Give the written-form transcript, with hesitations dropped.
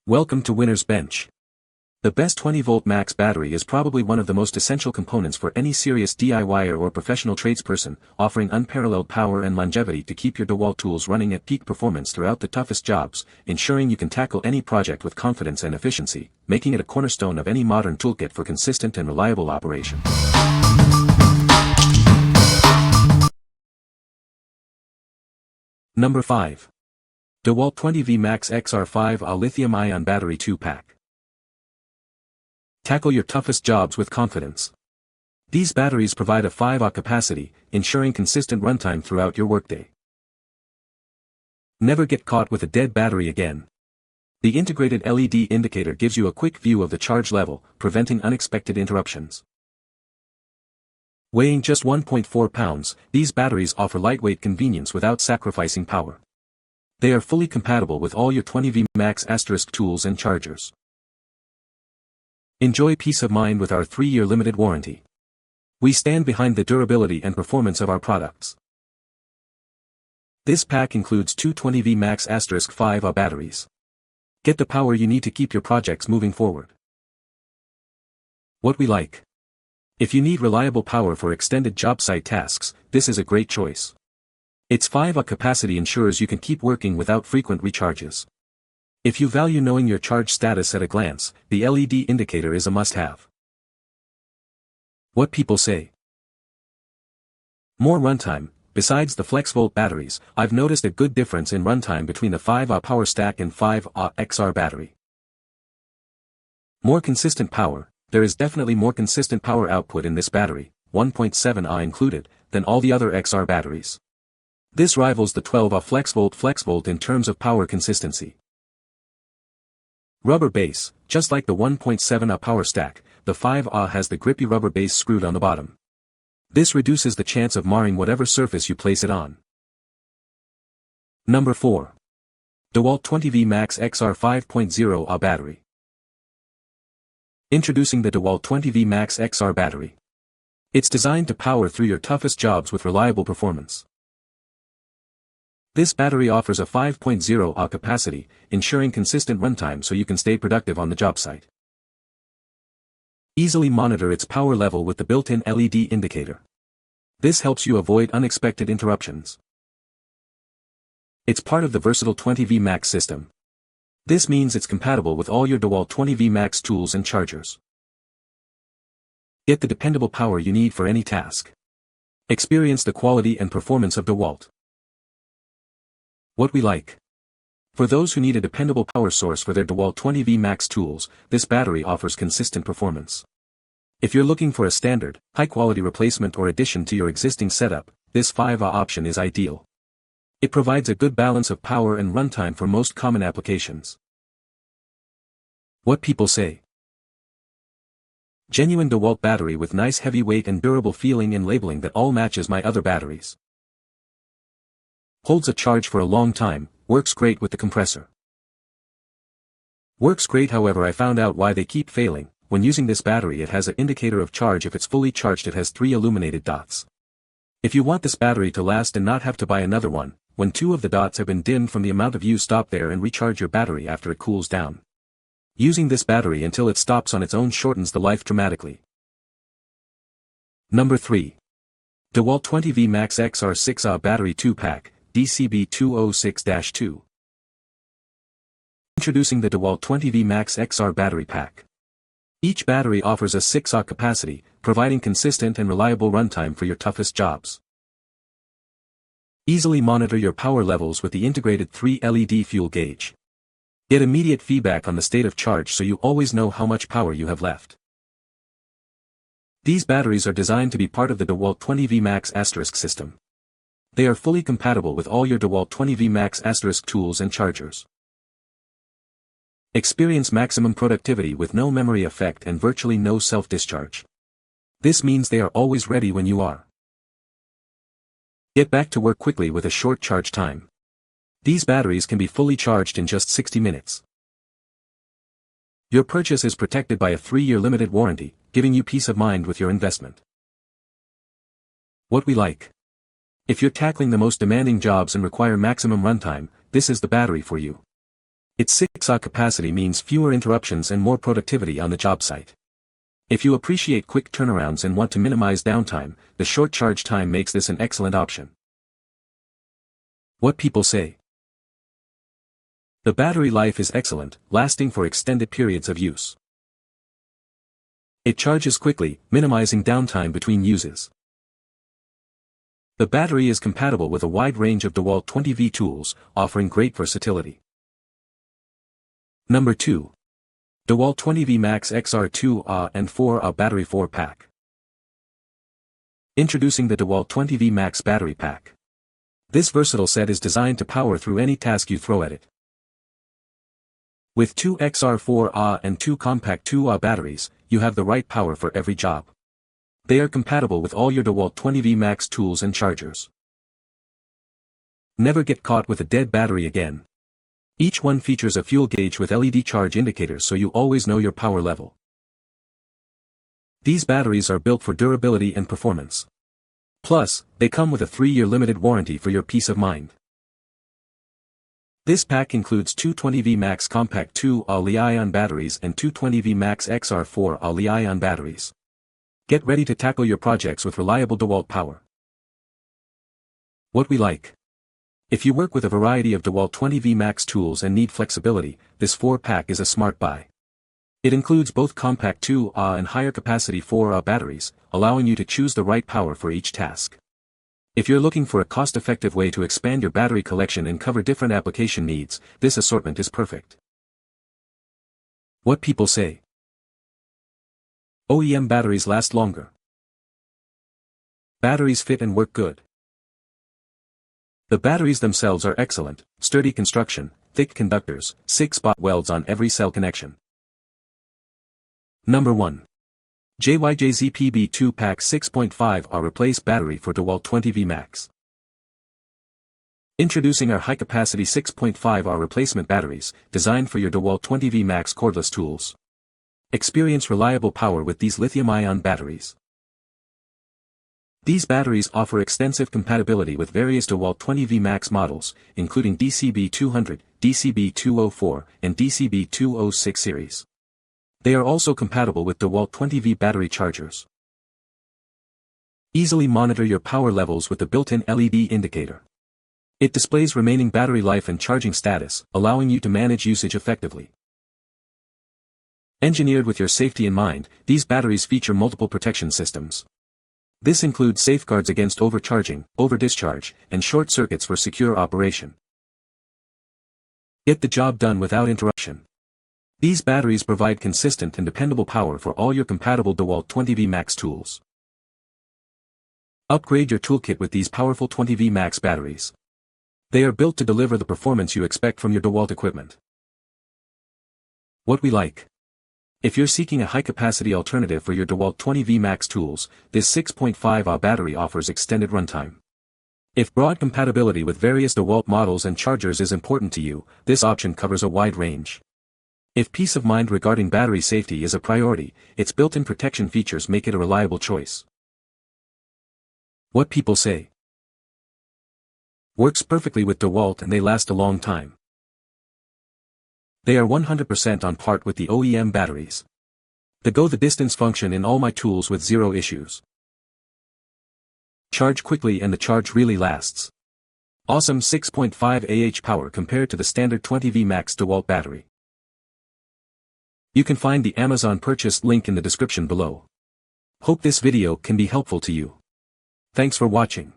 Welcome to Winner's Bench. The best 20-volt max battery is probably one of the most essential components for any serious DIYer or professional tradesperson, offering unparalleled power and longevity to keep your DeWalt tools running at peak performance throughout the toughest jobs, ensuring you can tackle any project with confidence and efficiency, making it a cornerstone of any modern toolkit for consistent and reliable operation. Number 5. DeWalt 20V Max XR5A Lithium-ion Battery 2-Pack. Tackle your toughest jobs with confidence. These batteries provide a 5Ah capacity, ensuring consistent runtime throughout your workday. Never get caught with a dead battery again. The integrated LED indicator gives you a quick view of the charge level, preventing unexpected interruptions. Weighing just 1.4 pounds, these batteries offer lightweight convenience without sacrificing power. They are fully compatible with all your 20V Max * tools and chargers. Enjoy peace of mind with our 3-year limited warranty. We stand behind the durability and performance of our products. This pack includes two 20V Max * 5Ah batteries. Get the power you need to keep your projects moving forward. What we like. If you need reliable power for extended job site tasks, this is a great choice. Its 5Ah capacity ensures you can keep working without frequent recharges. If you value knowing your charge status at a glance, the LED indicator is a must-have. What people say. More runtime. Besides the FlexVolt batteries, I've noticed a good difference in runtime between the 5Ah Power Stack and 5Ah XR battery. More consistent power. There is definitely more consistent power output in this battery, 1.7Ah included, than all the other XR batteries. This rivals the 12Ah FlexVolt in terms of power consistency. Rubber base. Just like the 1.7Ah Power Stack, the 5Ah has the grippy rubber base screwed on the bottom. This reduces the chance of marring whatever surface you place it on. Number 4. DeWalt 20V Max XR 5.0Ah Battery. Introducing the DeWalt 20V Max XR battery. It's designed to power through your toughest jobs with reliable performance. This battery offers a 5.0Ah capacity, ensuring consistent runtime so you can stay productive on the job site. Easily monitor its power level with the built-in LED indicator. This helps you avoid unexpected interruptions. It's part of the versatile 20V Max system. This means it's compatible with all your DeWalt 20V Max tools and chargers. Get the dependable power you need for any task. Experience the quality and performance of DeWalt. What we like. For those who need a dependable power source for their DeWalt 20V Max tools, this battery offers consistent performance. If you're looking for a standard, high-quality replacement or addition to your existing setup, this 5Ah option is ideal. It provides a good balance of power and runtime for most common applications. What people say. Genuine DeWalt battery with nice heavy weight and durable feeling and labeling that all matches my other batteries. Holds a charge for a long time, works great with the compressor. Works great, however I found out why they keep failing. When using this battery it has an indicator of charge. If it's fully charged it has 3 illuminated dots. If you want this battery to last and not have to buy another one, when 2 of the dots have been dimmed from the amount of use, stop there and recharge your battery after it cools down. Using this battery until it stops on its own shortens the life dramatically. Number 3. DeWalt 20V Max XR 6Ah Battery 2-Pack, DCB 206-2. Introducing the DeWalt 20V Max XR Battery Pack. Each battery offers a 6Ah capacity, providing consistent and reliable runtime for your toughest jobs. Easily monitor your power levels with the integrated 3 LED fuel gauge. Get immediate feedback on the state of charge so you always know how much power you have left. These batteries are designed to be part of the DeWalt 20V Max * system. They are fully compatible with all your DeWalt 20V Max * tools and chargers. Experience maximum productivity with no memory effect and virtually no self-discharge. This means they are always ready when you are. Get back to work quickly with a short charge time. These batteries can be fully charged in just 60 minutes. Your purchase is protected by a 3-year limited warranty, giving you peace of mind with your investment. What we like. If you're tackling the most demanding jobs and require maximum runtime, this is the battery for you. Its 6Ah capacity means fewer interruptions and more productivity on the job site. If you appreciate quick turnarounds and want to minimize downtime, the short charge time makes this an excellent option. What people say. The battery life is excellent, lasting for extended periods of use. It charges quickly, minimizing downtime between uses. The battery is compatible with a wide range of DeWalt 20V tools, offering great versatility. Number 2. DeWalt 20V Max XR2Ah and 4Ah Battery 4-Pack. Introducing the DeWalt 20V Max Battery Pack. This versatile set is designed to power through any task you throw at it. With 2 XR4Ah and 2 compact 2Ah batteries, you have the right power for every job. They are compatible with all your DeWalt 20V Max tools and chargers. Never get caught with a dead battery again. Each one features a fuel gauge with LED charge indicators so you always know your power level. These batteries are built for durability and performance. Plus, they come with a 3-year limited warranty for your peace of mind. This pack includes 2 20V Max Compact 2Ah Li-ion batteries and 2 20V Max XR4Ah Li-ion batteries. Get ready to tackle your projects with reliable DeWalt power. What we like. If you work with a variety of DeWalt 20V Max tools and need flexibility, this 4-pack is a smart buy. It includes both compact 2Ah and higher capacity 4Ah batteries, allowing you to choose the right power for each task. If you're looking for a cost-effective way to expand your battery collection and cover different application needs, this assortment is perfect. What people say. OEM batteries last longer. Batteries fit and work good. The batteries themselves are excellent, sturdy construction, thick conductors, 6-spot welds on every cell connection. Number 1. JYJZPB 2-pack 6.5Ah replace battery for DeWalt 20V Max. Introducing our high-capacity 6.5Ah replacement batteries, designed for your DeWalt 20V Max cordless tools. Experience reliable power with these lithium-ion batteries. These batteries offer extensive compatibility with various DeWalt 20V Max models, including DCB200, DCB204, and DCB206 series. They are also compatible with DeWalt 20V battery chargers. Easily monitor your power levels with the built-in LED indicator. It displays remaining battery life and charging status, allowing you to manage usage effectively. Engineered with your safety in mind, these batteries feature multiple protection systems. This includes safeguards against overcharging, overdischarge, and short circuits for secure operation. Get the job done without interruption. These batteries provide consistent and dependable power for all your compatible DeWalt 20V Max tools. Upgrade your toolkit with these powerful 20V Max batteries. They are built to deliver the performance you expect from your DeWalt equipment. What we like. If you're seeking a high-capacity alternative for your DeWalt 20V Max tools, this 6.5Ah battery offers extended runtime. If broad compatibility with various DeWalt models and chargers is important to you, this option covers a wide range. If peace of mind regarding battery safety is a priority, its built-in protection features make it a reliable choice. What people say. Works perfectly with DeWalt and they last a long time. They are 100% on par with the OEM batteries. The go-the-distance function in all my tools with zero issues. Charge quickly and the charge really lasts. Awesome 6.5Ah power compared to the standard 20V Max DeWalt battery. You can find the Amazon purchase link in the description below. Hope this video can be helpful to you. Thanks for watching.